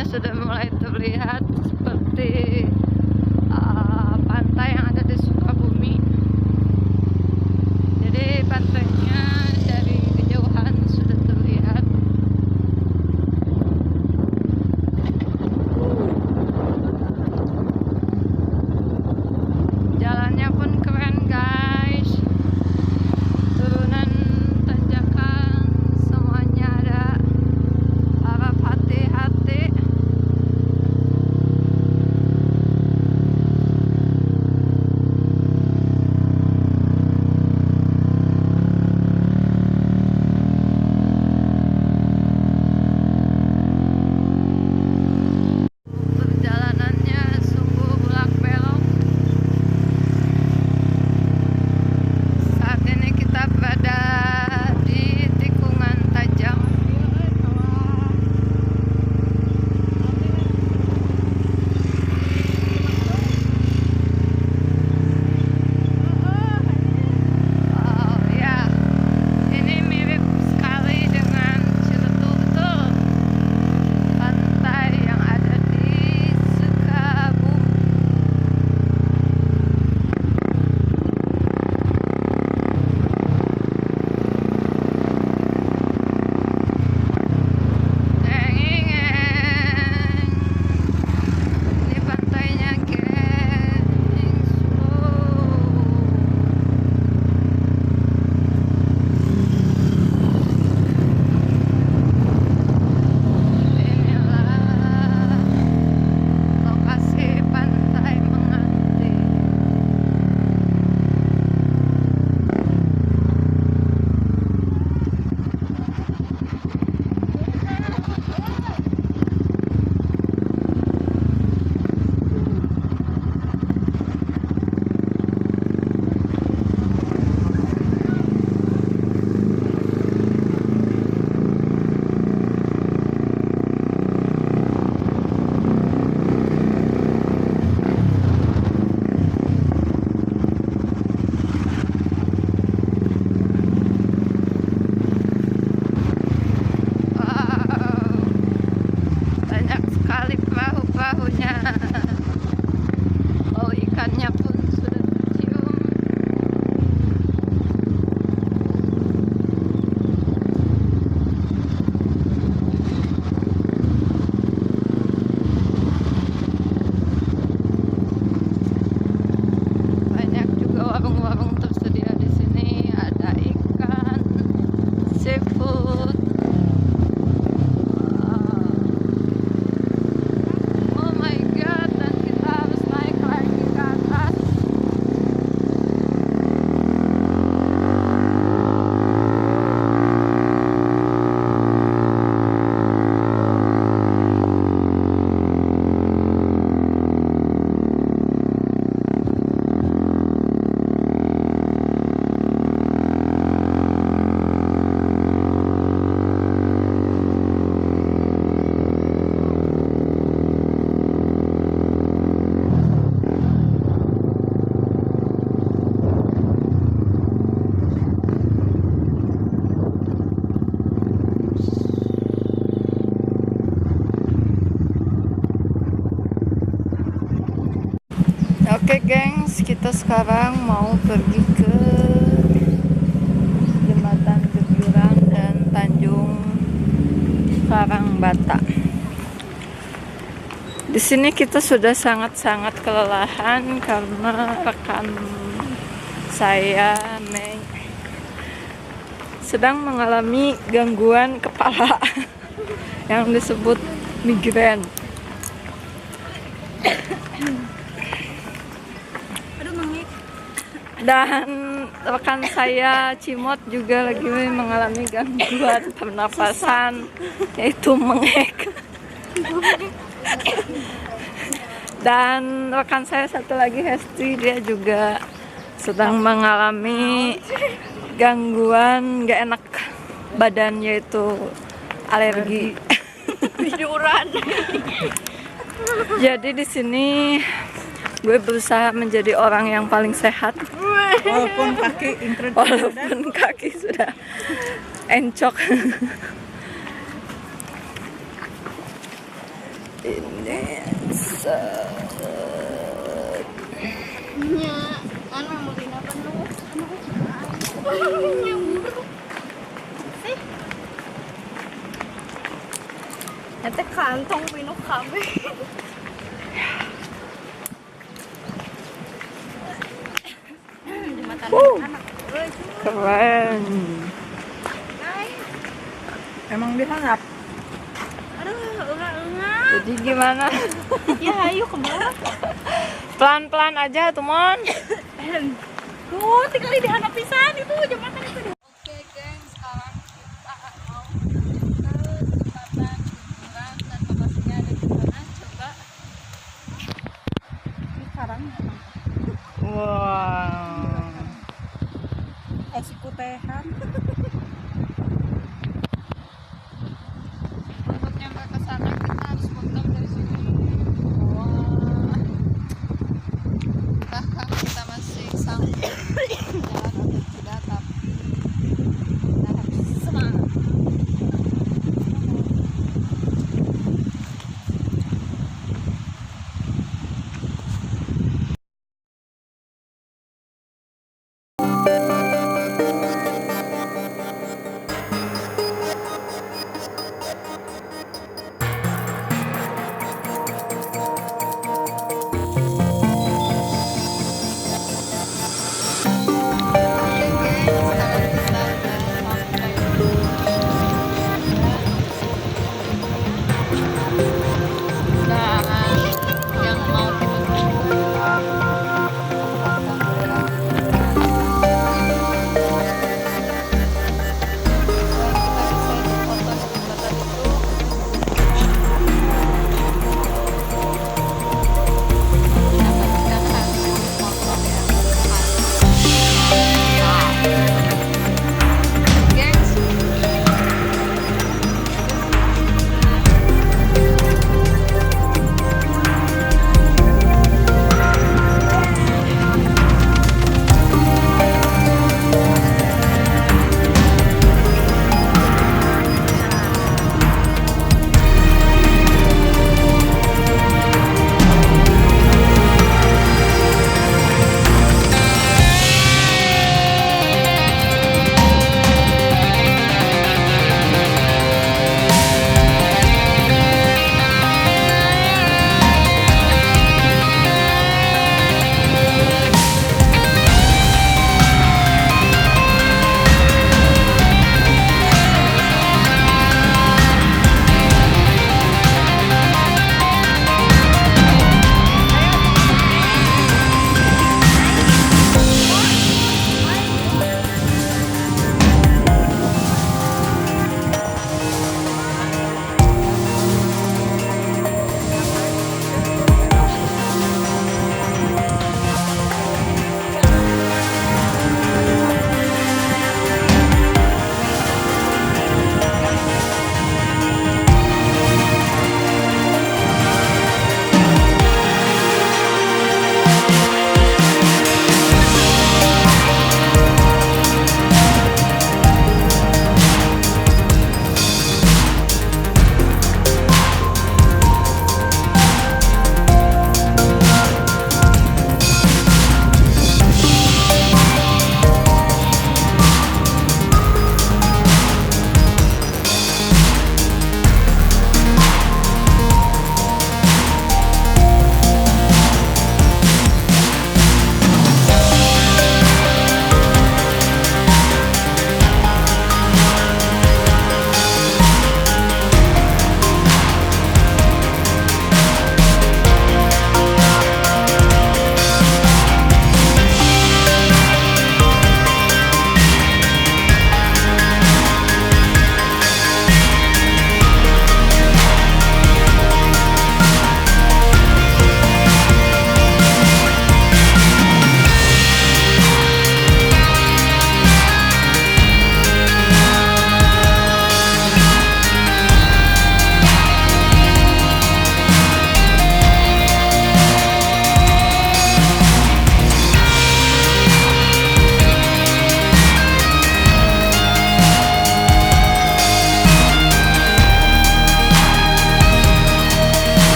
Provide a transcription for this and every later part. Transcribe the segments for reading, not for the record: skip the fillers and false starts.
pantainya sudah mulai terlihat seperti pantai yang ada di Sukabumi. Jadi pantainya dari kejauhan sudah terlihat. Jalannya pun keren guys, turunan tanjakan semuanya ada, harap hati-hati. Perjalanannya sungguh bolak belok. Saat ini kita berada di tikungan tajam. Oh ya, ini mirip sekali dengan Ciletuh, betul. Pantai yang ada di Sukabumi. Ini pantainya geng slow. Inilah lokasi pantai Menganti. Wow, banyak sekali perahu-perahunya. Oh, ikannya pun sudah tercium. Banyak juga warung-warung tersedia di sini. Ada ikan, seafood. Oh my god, dan kita harus naik lagi ke atas. Oke gengs, kita sekarang mau pergi ke Jembatan Gebyuran dan Tanjung Karangbata. Di sini kita sudah sangat-sangat kelelahan karena rekan saya Mei sedang mengalami gangguan kepala yang disebut migrain. Dan rekan saya Cimot juga lagi mengalami gangguan pernapasan, yaitu mengek. Dan rekan saya satu lagi Hesti, dia juga sedang mengalami gangguan gak enak badan, yaitu alergi. Tiduran. Jadi di sini gue berusaha menjadi orang yang paling sehat. Walaupun kaki sudah encok. ini set. Nya, anu mau dina penuh. Nya buruk. Sih. Ete kantong minum kami. Di mata anak. Keren. Emang dihanap. Aduh, enggak. Jadi gimana? Ya, ayo ke bawah. Pelan-pelan aja tuh Mon. Tuh, tinggal dihanap pisan itu jembatan itu. Oke geng, sekarang kita mau ke jembatan Jurang dan lokasinya ada di mana? Coba. Sekarang Wow. esikutehan. Untuk nyampe ke sana kita harus muter dari sini. Wah. Kita masih sampai jalan atau tidak, tapi kita harus semangat.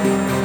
Bye.